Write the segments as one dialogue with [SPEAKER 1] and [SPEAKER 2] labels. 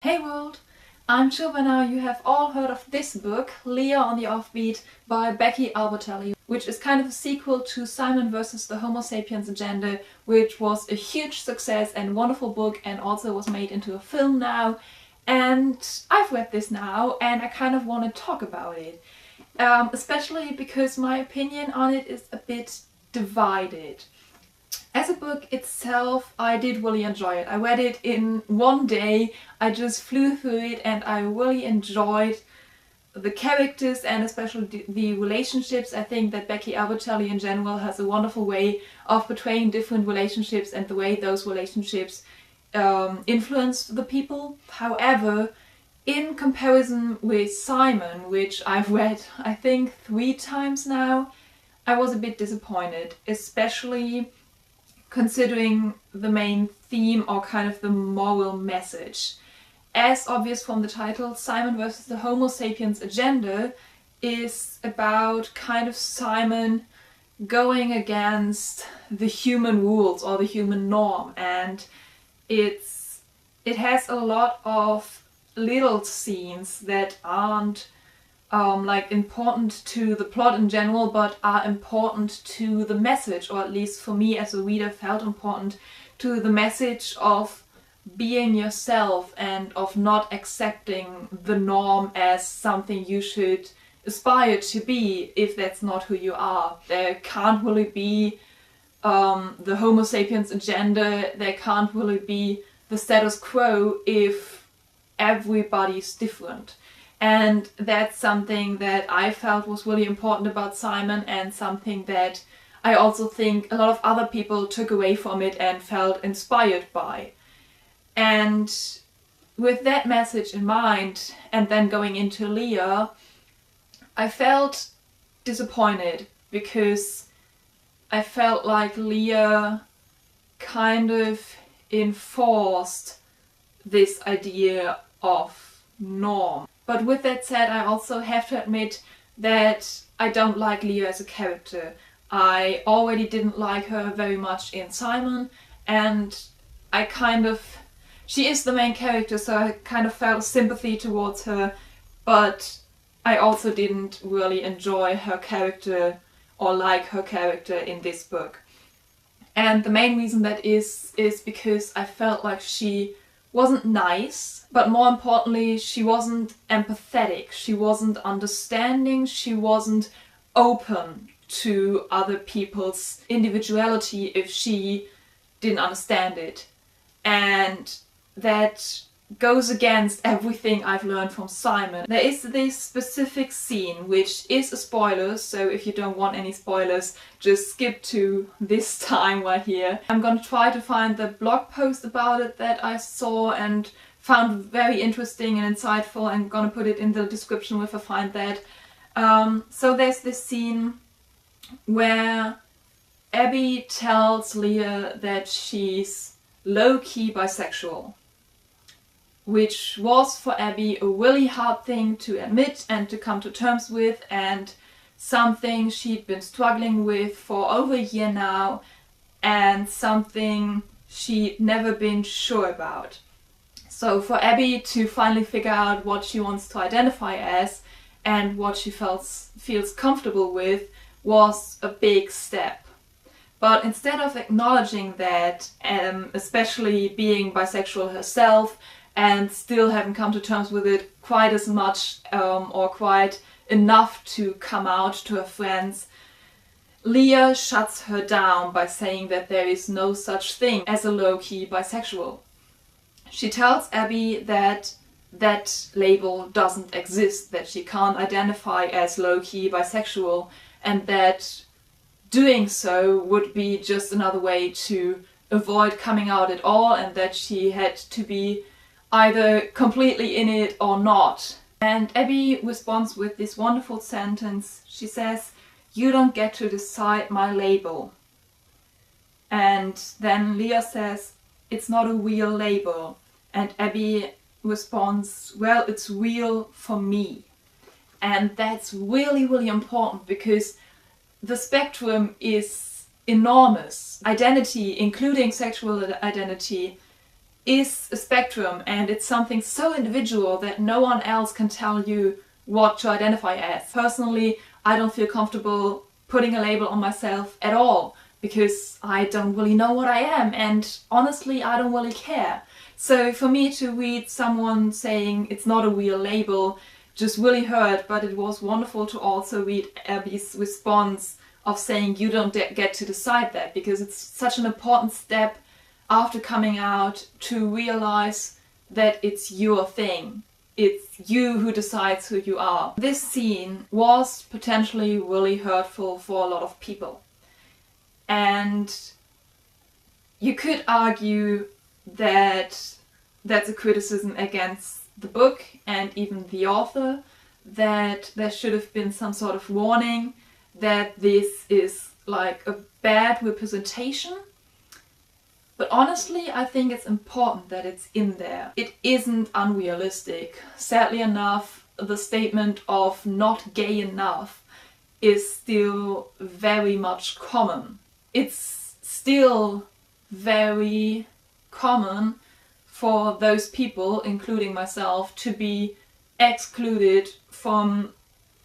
[SPEAKER 1] Hey world! I'm sure by now you have all heard of this book, Leah on the Offbeat by Becky Albertalli, which is kind of a sequel to Simon vs. the Homo sapiens agenda, which was a huge success and wonderful book and also was made into a film now. And I've read this now and I kind of want to talk about it. Especially because my opinion on it is a bit divided. As a book itself, I did really enjoy it. I read it in one day, I just flew through it and I really enjoyed the characters and especially the relationships. I think that Becky Albertalli in general has a wonderful way of portraying different relationships and the way those relationships influence the people. However, in comparison with Simon, which I've read I think 3 times now, I was a bit disappointed, especially considering the main theme or kind of the moral message. As obvious from the title, Simon vs. the Homo sapiens agenda is about kind of Simon going against the human rules or the human norm, and it has a lot of little scenes that aren't like important to the plot in general, but are important to the message, or at least for me as a reader felt important to the message of being yourself and of not accepting the norm as something you should aspire to be if that's not who you are. There can't really be the Homo sapiens agenda, there can't really be the status quo if everybody's different. And that's something that I felt was really important about Simon, and something that I also think a lot of other people took away from it and felt inspired by. And with that message in mind, and then going into Leah, I felt disappointed because I felt like Leah kind of enforced this idea of norm. But with that said, I also have to admit that I don't like Leah as a character. I already didn't like her very much in Simon, and she is the main character, so I kind of felt sympathy towards her, but I also didn't really enjoy her character or like her character in this book. And the main reason that is because I felt like she wasn't nice, but more importantly, she wasn't empathetic, she wasn't understanding, she wasn't open to other people's individuality if she didn't understand it. And that goes against everything I've learned from Simon. There is this specific scene, which is a spoiler, so if you don't want any spoilers, just skip to this time right here. I'm gonna try to find the blog post about it that I saw and found very interesting and insightful. I'm gonna put it in the description if I find that. So there's this scene where Abby tells Leah that she's low-key bisexual, which was for Abby a really hard thing to admit and to come to terms with, and something she'd been struggling with for over a year now, and something she'd never been sure about. So for Abby to finally figure out what she wants to identify as and what she feels comfortable with was a big step. But instead of acknowledging that, especially being bisexual herself, and still haven't come to terms with it quite as much or quite enough to come out to her friends, Leah shuts her down by saying that there is no such thing as a low-key bisexual. She tells Abby that that label doesn't exist, that she can't identify as low-key bisexual, and that doing so would be just another way to avoid coming out at all, and that she had to be either completely in it or not. And Abby responds with this wonderful sentence. She says, "You don't get to decide my label." And then Leah says, "It's not a real label." And Abby responds, "Well, it's real for me." And that's really, really important because the spectrum is enormous. Identity, including sexual identity, is a spectrum, and it's something so individual that no one else can tell you what to identify as. Personally, I don't feel comfortable putting a label on myself at all, because I don't really know what I am, and honestly I don't really care. So for me to read someone saying it's not a real label just really hurt, but it was wonderful to also read Abby's response of saying you don't get to decide that, because it's such an important step after coming out to realize that it's your thing. It's you who decides who you are. This scene was potentially really hurtful for a lot of people. And you could argue that that's a criticism against the book and even the author, that there should have been some sort of warning that this is like a bad representation. But honestly, I think it's important that it's in there. It isn't unrealistic. Sadly enough, the statement of not gay enough is still very much common. It's still very common for those people, including myself, to be excluded from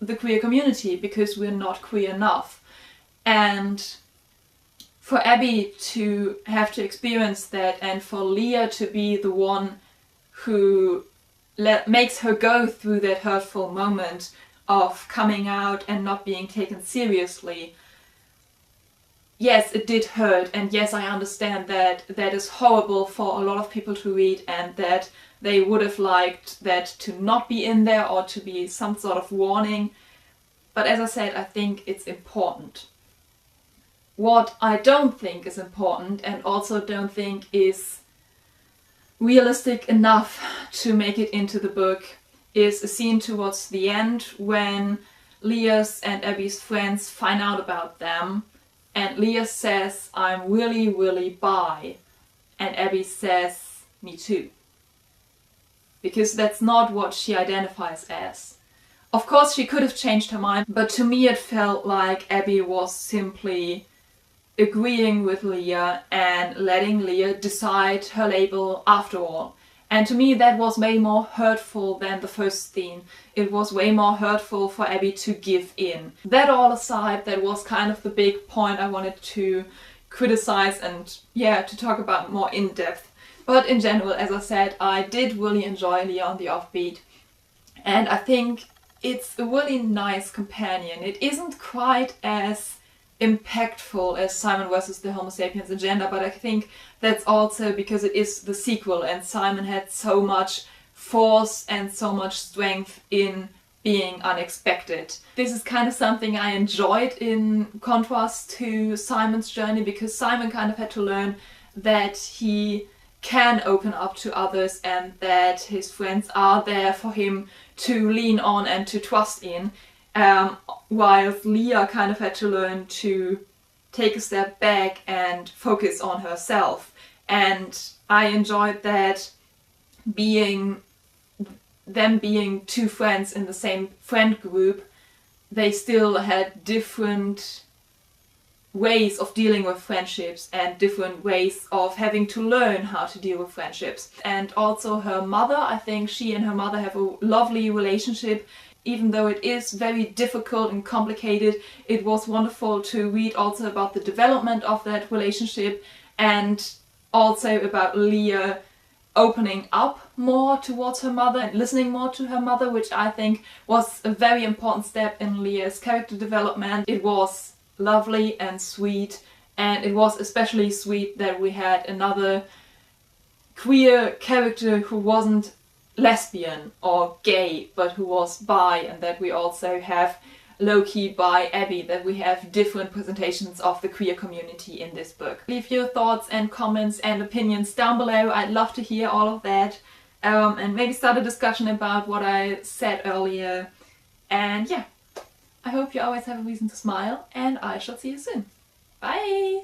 [SPEAKER 1] the queer community because we're not queer enough. And for Abby to have to experience that, and for Leah to be the one who makes her go through that hurtful moment of coming out and not being taken seriously, yes, it did hurt, and yes, I understand that that is horrible for a lot of people to read, and that they would have liked that to not be in there or to be some sort of warning. But as I said, I think it's important. What I don't think is important, and also don't think is realistic enough to make it into the book, is a scene towards the end when Leah's and Abby's friends find out about them, and Leah says, "I'm really, really bi," and Abby says, "Me too." Because that's not what she identifies as. Of course she could have changed her mind, but to me it felt like Abby was simply agreeing with Leah and letting Leah decide her label after all. And to me that was way more hurtful than the first scene. It was way more hurtful for Abby to give in. That all aside, that was kind of the big point I wanted to criticize and to talk about more in depth. But in general, as I said, I did really enjoy Leah on the Offbeat, and I think it's a really nice companion. It isn't quite as impactful as Simon versus the Homo sapiens agenda, but I think that's also because it is the sequel, and Simon had so much force and so much strength in being unexpected. This is kind of something I enjoyed in contrast to Simon's journey, because Simon kind of had to learn that he can open up to others and that his friends are there for him to lean on and to trust in. While Leah kind of had to learn to take a step back and focus on herself. And I enjoyed that them being two friends in the same friend group, they still had different ways of dealing with friendships and different ways of having to learn how to deal with friendships. And also her mother, I think she and her mother have a lovely relationship. Even though it is very difficult and complicated, it was wonderful to read also about the development of that relationship, and also about Leah opening up more towards her mother and listening more to her mother, which I think was a very important step in Leah's character development. It was lovely and sweet, and it was especially sweet that we had another queer character who wasn't lesbian or gay, but who was bi, and that we also have low-key bi Abby, that we have different presentations of the queer community in this book. Leave your thoughts and comments and opinions down below. I'd love to hear all of that, and maybe start a discussion about what I said earlier. And yeah, I hope you always have a reason to smile, and I shall see you soon. Bye!